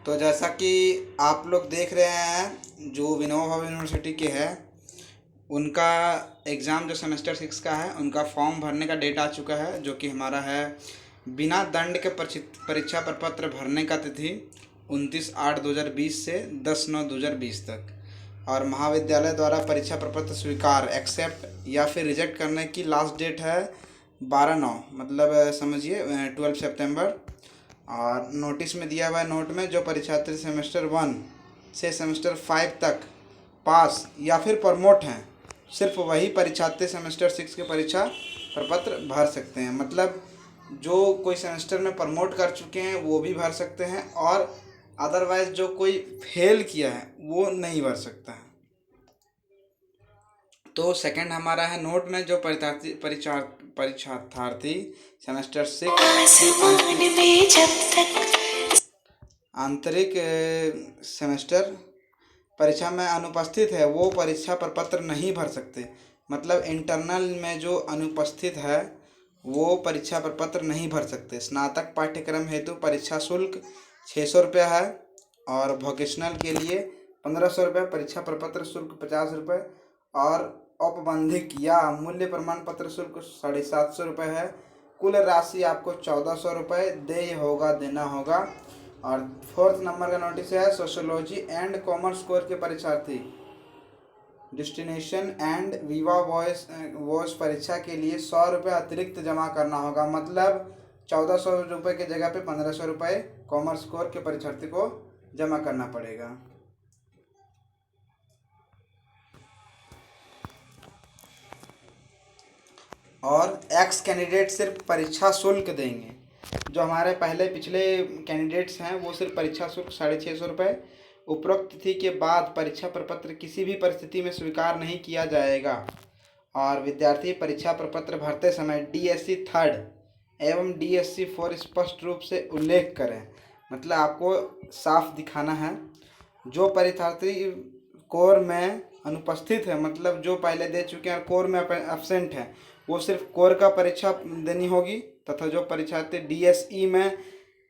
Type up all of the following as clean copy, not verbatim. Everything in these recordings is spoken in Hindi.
तो जैसा कि आप लोग देख रहे हैं, जो विनोबा भावे यूनिवर्सिटी के है, उनका एग्ज़ाम जो सेमेस्टर 6 का है, उनका फॉर्म भरने का डेट आ चुका है, जो कि हमारा है बिना दंड के परीक्षा प्रपत्र भरने का तिथि 29/8/2020 से 10/9/2020 तक। और महाविद्यालय द्वारा परीक्षा प्रपत्र स्वीकार एक्सेप्ट या फिर रिजेक्ट करने की लास्ट डेट है 12/9, मतलब समझिए 12 सितंबर। और नोटिस में दिया हुआ है, नोट में, जो परीक्षार्थी सेमेस्टर 1 से सेमेस्टर 5 तक पास या फिर प्रमोट हैं, सिर्फ वही परीक्षार्थी सेमेस्टर 6 के परीक्षा प्रपत्र भर सकते हैं। मतलब जो कोई सेमेस्टर में प्रमोट कर चुके हैं वो भी भर सकते हैं, और अदरवाइज जो कोई फेल किया है वो नहीं भर सकता है। तो सेकंड हमारा है, नोट में जो परीक्षार्थी सेमेस्टर 6 आंतरिक सेमेस्टर परीक्षा में अनुपस्थित है, वो परीक्षा प्रपत्र नहीं भर सकते। मतलब इंटरनल में जो अनुपस्थित है वो परीक्षा प्रपत्र नहीं भर सकते। स्नातक पाठ्यक्रम हेतु परीक्षा शुल्क 600 रुपये है, और वोकेशनल के लिए 1500 रुपये, परीक्षा प्रपत्र शुल्क 50 रुपये, और औपबंधिक या मूल्य प्रमाण पत्र शुल्क 750 रुपये है। कुल राशि आपको 1400 रुपये देना होगा। और फोर्थ नंबर का नोटिस है, सोशियोलॉजी एंड कॉमर्स कोर के परीक्षार्थी डेस्टिनेशन एंड विवा वॉइस परीक्षा के लिए 100 रुपये अतिरिक्त जमा करना होगा। मतलब 1400 रुपये की जगह पे 1500 रुपये कॉमर्स कोर के परीक्षार्थी को जमा करना पड़ेगा। और एक्स कैंडिडेट सिर्फ परीक्षा शुल्क देंगे। जो हमारे पहले पिछले कैंडिडेट्स हैं वो सिर्फ परीक्षा शुल्क 650 रुपये। उपरोक्त तिथि के बाद परीक्षा प्रपत्र किसी भी परिस्थिति में स्वीकार नहीं किया जाएगा। और विद्यार्थी परीक्षा प्रपत्र भरते समय DSC 3rd एवं DSC 4 स्पष्ट रूप से उल्लेख करें। मतलब आपको साफ दिखाना है। जो परीक्षार्थी कोर में अनुपस्थित है, मतलब जो पहले दे चुके हैं कोर में एब्सेंट है, वो सिर्फ कोर का परीक्षा देनी होगी। तथा जो परीक्षार्थी DSE में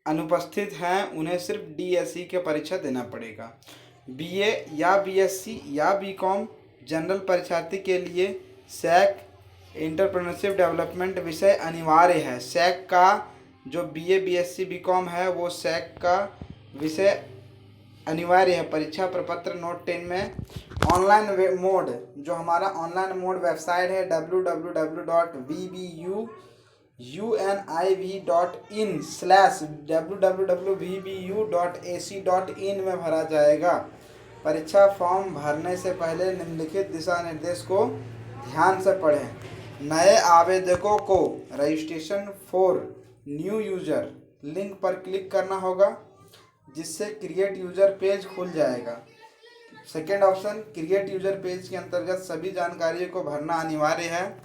अनुपस्थित हैं उन्हें सिर्फ DSE के परीक्षा देना पड़ेगा। BA या BSc या BCom जनरल परीक्षार्थी के लिए सैक एंटरप्रेन्योरशिप डेवलपमेंट विषय अनिवार्य है। सैक का जो BA BSc BCom है वो सैक का विषय अनिवार्य है। परीक्षा प्रपत्र नोट 10 में ऑनलाइन मोड, जो हमारा ऑनलाइन मोड वेबसाइट है www.vbunivin/www.vbu.ac.in में भरा जाएगा। परीक्षा फॉर्म भरने से पहले निम्नलिखित दिशा निर्देश को ध्यान से पढ़ें। नए आवेदकों को registration for new user link पर क्लिक करना होगा, जिससे क्रिएट यूजर पेज खुल जाएगा। Second option, create user page के अंतर्गत सभी जानकारियों को भरना अनिवार्य है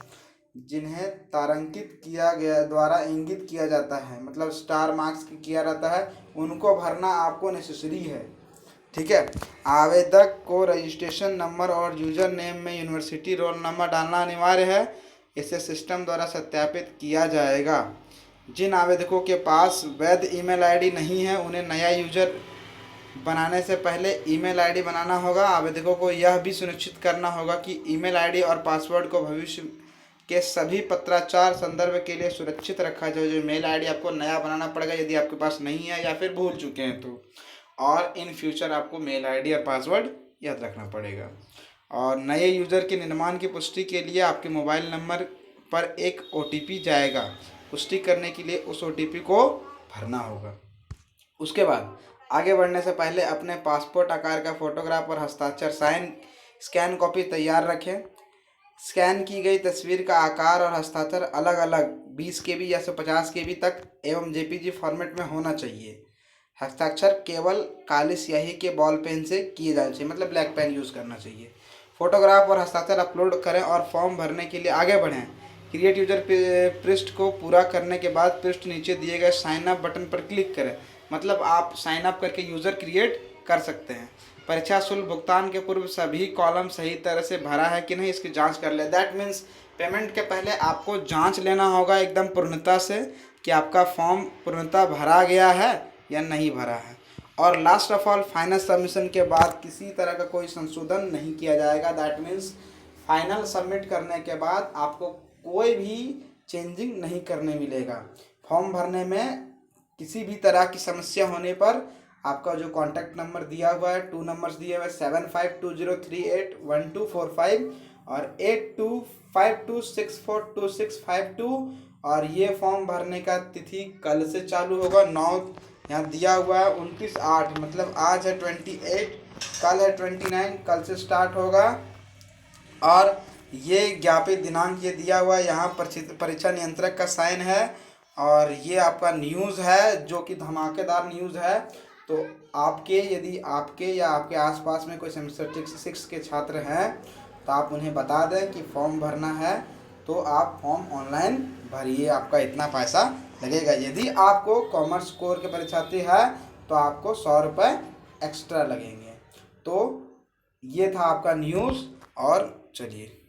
जिन्हें तारांकित किया गया द्वारा इंगित किया जाता है, मतलब स्टार मार्क्स किया रहता है, उनको भरना आपको नेसेसरी है। ठीक है। आवेदक को रजिस्ट्रेशन नंबर और यूजर नेम में यूनिवर्सिटी रोल नंबर डालना अनिवार्य है। इसे सिस्टम द्वारा सत्यापित किया जाएगा। जिन आवेदकों के पास वैध ईमेल आईडी नहीं है उन्हें नया यूजर बनाने से पहले ईमेल आईडी बनाना होगा। आवेदकों को यह भी सुनिश्चित करना होगा कि ईमेल आईडी और पासवर्ड को भविष्य के सभी पत्राचार संदर्भ के लिए सुरक्षित रखा जाए। जो ईमेल आईडी आपको नया बनाना पड़ेगा यदि आपके पास नहीं है या फिर भूल चुके हैं तो। और इन फ्यूचर आपको मेल आईडी और पासवर्ड याद रखना पड़ेगा। और नए यूज़र के निर्माण की पुष्टि के लिए आपके मोबाइल नंबर पर एक OTP जाएगा। पुष्टि करने के लिए उस OTP को भरना होगा। उसके बाद आगे बढ़ने से पहले अपने पासपोर्ट आकार का फोटोग्राफ और हस्ताक्षर स्कैन कॉपी तैयार रखें। स्कैन की गई तस्वीर का आकार और हस्ताक्षर अलग अलग 20 KB या 150 KB तक एवं JPG फॉर्मेट में होना चाहिए। हस्ताक्षर केवल काली स्याही के बॉल पेन से किए जाने चाहिए, मतलब ब्लैक पेन यूज़ करना चाहिए। फोटोग्राफ और हस्ताक्षर अपलोड करें और फॉर्म भरने के लिए आगे बढ़ें। क्रिएट यूजर पृष्ठ को पूरा करने के बाद पृष्ठ नीचे दिए गए साइन अप बटन पर क्लिक करें। मतलब आप साइन अप करके यूज़र क्रिएट कर सकते हैं। परीक्षा शुल्क भुगतान के पूर्व सभी कॉलम सही तरह से भरा है कि नहीं इसकी जांच कर ले। दैट मीन्स पेमेंट के पहले आपको जांच लेना होगा एकदम पूर्णता से कि आपका फॉर्म पूर्णतः भरा गया है या नहीं भरा है। और last of all final submission के बाद किसी तरह का कोई संशोधन नहीं किया जाएगा। दैट मीन्स फाइनल सबमिट करने के बाद आपको कोई भी चेंजिंग नहीं करने मिलेगा। फॉर्म भरने में किसी भी तरह की समस्या होने पर आपका जो कॉन्टैक्ट नंबर दिया हुआ है, 2 नंबर्स दिए हुए 7520381245 और 8252642652 और ये फॉर्म भरने का तिथि कल से चालू होगा। 9 यहाँ दिया हुआ है 29/8, मतलब आज है 28, कल है 29, कल से स्टार्ट होगा। और ये ज्ञापित दिनांक ये दिया हुआ है, यहाँ परीक्षा नियंत्रक का साइन है और ये आपका न्यूज़ है जो कि धमाकेदार न्यूज़ है। तो आपके यदि आपके या आपके आसपास में कोई सेमेस्टर 6 के छात्र हैं तो आप उन्हें बता दें कि फॉर्म भरना है तो आप फॉर्म ऑनलाइन भरिए, आपका इतना पैसा लगेगा। यदि आपको कॉमर्स कोर के परीक्षार्थी है तो आपको 100 रुपये एक्स्ट्रा लगेंगे। तो ये था आपका न्यूज़। और चलिए